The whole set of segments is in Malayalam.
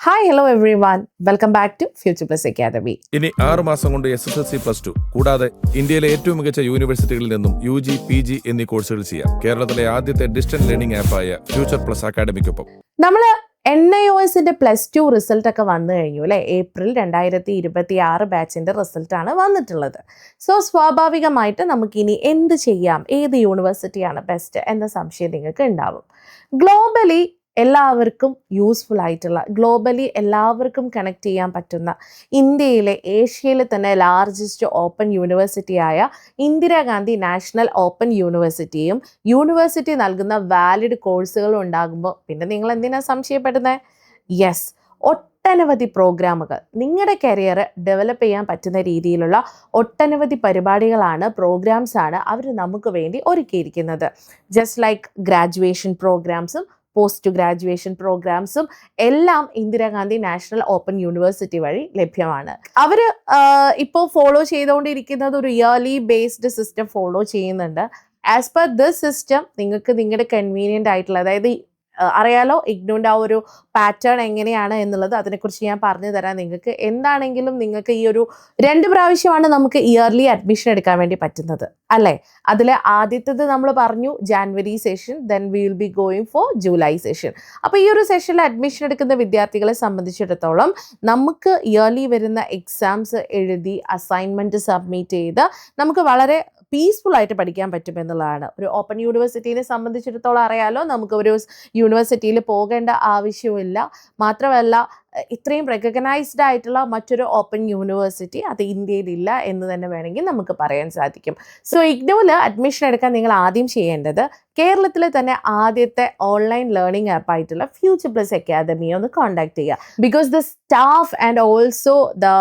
Hi hello everyone welcome back to Future Plus Academy. ഇനി 6 മാസം കൊണ്ട് SSLC+2 കൂടാതെ ഇന്ത്യയിലെ ഏറ്റവും മികച്ച യൂണിവേഴ്സിറ്റികളിൽ നിന്നും UG PG എന്നീ കോഴ്സുകൾ ചെയ്യാം. കേരളത്തിലെ ആദ്യത്തെ ഡിസ്റ്റൻസ് ലേണിംഗ് ആപ്പായ ഫ്യൂച്ചർ പ്ലസ് അക്കാദമിക്കൊപ്പം നമ്മൾ NIOSന്റെ +2 റിസൾട്ട് ഒക്കെ വന്നു കഴിഞ്ഞു അല്ലേ? ഏപ്രിൽ 2026 ബാച്ചിൻ്റെ റിസൾട്ടാണ് വന്നിട്ടുള്ളത്. സോ സ്വാഭാവികമായിട്ട് നമുക്കിനി എന്ത് ചെയ്യാം, ഏത് യൂണിവേഴ്സിറ്റിയാണ് ബെസ്റ്റ് എന്ന സംശയം നിങ്ങൾക്ക് ഉണ്ടാവും. ഗ്ലോബലി എല്ലാവർക്കും യൂസ്ഫുൾ ആയിട്ടുള്ള, ഗ്ലോബലി എല്ലാവർക്കും കണക്ട് ചെയ്യാൻ പറ്റുന്ന, ഇന്ത്യയിലെ ഏഷ്യയിലെ തന്നെ largest open യൂണിവേഴ്സിറ്റിയായ Indira Gandhi national open യൂണിവേഴ്സിറ്റിയും യൂണിവേഴ്സിറ്റി നൽകുന്ന വാലിഡ് കോഴ്സുകളും ഉണ്ടാകുമ്പോൾ പിന്നെ നിങ്ങൾ എന്തിനാ സംശയപ്പെടുന്നത്? യെസ്, ഒട്ടനവധി പ്രോഗ്രാമുകൾ, നിങ്ങളുടെ കരിയർ ഡെവലപ്പ് ചെയ്യാൻ പറ്റുന്ന രീതിയിലുള്ള ഒട്ടനവധി പരിപാടികളാണ്, പ്രോഗ്രാംസാണ് അവർ നമുക്ക് വേണ്ടി ഒരുക്കിയിരിക്കുന്നത്. Just like graduation പ്രോഗ്രാംസും post graduation പ്രോഗ്രാംസും എല്ലാം ഇന്ദിരാഗാന്ധി നാഷണൽ ഓപ്പൺ യൂണിവേഴ്സിറ്റി വഴി ലഭ്യമാണ്. അവർ ഇപ്പോൾ ഫോളോ ചെയ്തുകൊണ്ടിരിക്കുന്നത് ഒരു ഇയർലി ബേസ്ഡ് സിസ്റ്റം ഫോളോ ചെയ്യുന്നുണ്ട്. ആസ് പെർ ദിസ് സിസ്റ്റം നിങ്ങൾക്ക് നിങ്ങളുടെ കൺവീനിയൻ്റ് ആയിട്ടുള്ള, അതായത് അറിയാലോ ഇഗ്നോൻ്റെ ആ ഒരു പാറ്റേൺ എങ്ങനെയാണ് എന്നുള്ളത്, അതിനെക്കുറിച്ച് ഞാൻ പറഞ്ഞു തരാം. നിങ്ങൾക്ക് എന്താണെങ്കിലും നിങ്ങൾക്ക് ഈ ഒരു 2 പ്രാവശ്യമാണ് നമുക്ക് ഇയർലി അഡ്മിഷൻ എടുക്കാൻ വേണ്ടി പറ്റുന്നത് അല്ലേ? അതിൽ ആദ്യത്തേത് നമ്മൾ പറഞ്ഞു January session, then we will be going for July session. അപ്പോൾ ഈ ഒരു സെഷനിൽ അഡ്മിഷൻ എടുക്കുന്ന വിദ്യാർത്ഥികളെ സംബന്ധിച്ചിടത്തോളം നമുക്ക് ഇയർലി വരുന്ന എക്സാംസ് എഴുതി അസൈൻമെൻറ്റ് സബ്മിറ്റ് ചെയ്ത് നമുക്ക് വളരെ പീസ്ഫുൾ ആയിട്ട് പഠിക്കാൻ പറ്റുമെന്നുള്ളതാണ്. ഒരു ഓപ്പൺ യൂണിവേഴ്സിറ്റീനെ സംബന്ധിച്ചിടത്തോളം അറിയാലോ, നമുക്ക് ഒരു യൂണിവേഴ്സിറ്റിയിൽ പോകേണ്ട ആവശ്യമില്ല. മാത്രമല്ല ഇത്രയും റെക്കഗ്നൈസ്ഡ് ആയിട്ടുള്ള മറ്റൊരു ഓപ്പൺ യൂണിവേഴ്സിറ്റി അത് ഇന്ത്യയിലില്ല എന്ന് തന്നെ വേണമെങ്കിൽ നമുക്ക് പറയാൻ സാധിക്കും. സോ ഇഗ്നോയിൽ അഡ്മിഷൻ എടുക്കാൻ നിങ്ങൾ ആദ്യം ചെയ്യേണ്ടത് കേരളത്തിലെ തന്നെ ആദ്യത്തെ ഓൺലൈൻ ലേണിംഗ് ആപ്പായിട്ടുള്ള ഫ്യൂച്ചർ പ്ലസ് അക്കാദമിയെ ഒന്ന് കോൺടാക്ട് ചെയ്യുക. Because the staff and also the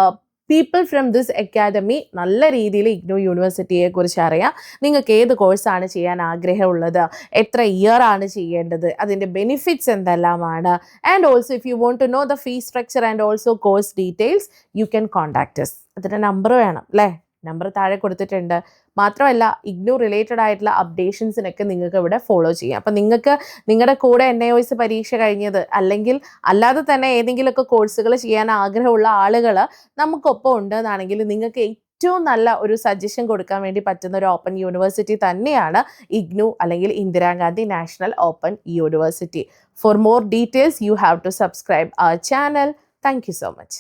people from this academy നല്ല രീതിയിൽ ഇഗ്നോ യൂണിവേഴ്സിറ്റിയെ കുറിച്ച് അറിയാം. നിങ്ങൾക്ക് ഏത് കോഴ്സാണ് ചെയ്യാൻ ആഗ്രഹമുള്ളത്, എത്ര ഇയർ ആണ് ചെയ്യേണ്ടത്, അതിൻ്റെ ബെനിഫിറ്റ്സ് എന്തെല്ലാമാണ്, and also if you want to know the fees structure and also course details you can contact us. അതിൻ്റെ നമ്പർ വേണം അല്ലേ? നമ്പർ താഴെ കൊടുത്തിട്ടുണ്ട്. മാത്രമല്ല ഇഗ്നോ റിലേറ്റഡ് ആയിട്ടുള്ള അപ്ഡേഷൻസിനൊക്കെ നിങ്ങൾക്ക് ഇവിടെ ഫോളോ ചെയ്യാം. അപ്പം നിങ്ങൾക്ക് നിങ്ങളുടെ കൂടെ NIOS പരീക്ഷ കഴിഞ്ഞത് അല്ലെങ്കിൽ അല്ലാതെ തന്നെ ഏതെങ്കിലുമൊക്കെ കോഴ്സുകൾ ചെയ്യാൻ ആഗ്രഹമുള്ള ആളുകൾ നമുക്കൊപ്പം ഉണ്ടെന്നാണെങ്കിൽ നിങ്ങൾക്ക് ഏറ്റവും നല്ല ഒരു സജഷൻ കൊടുക്കാൻ വേണ്ടി പറ്റുന്ന ഒരു ഓപ്പൺ യൂണിവേഴ്സിറ്റി തന്നെയാണ് ഇഗ്നോ അല്ലെങ്കിൽ Indira Gandhi national open university. For more details you have to subscribe our channel. Thank you so much.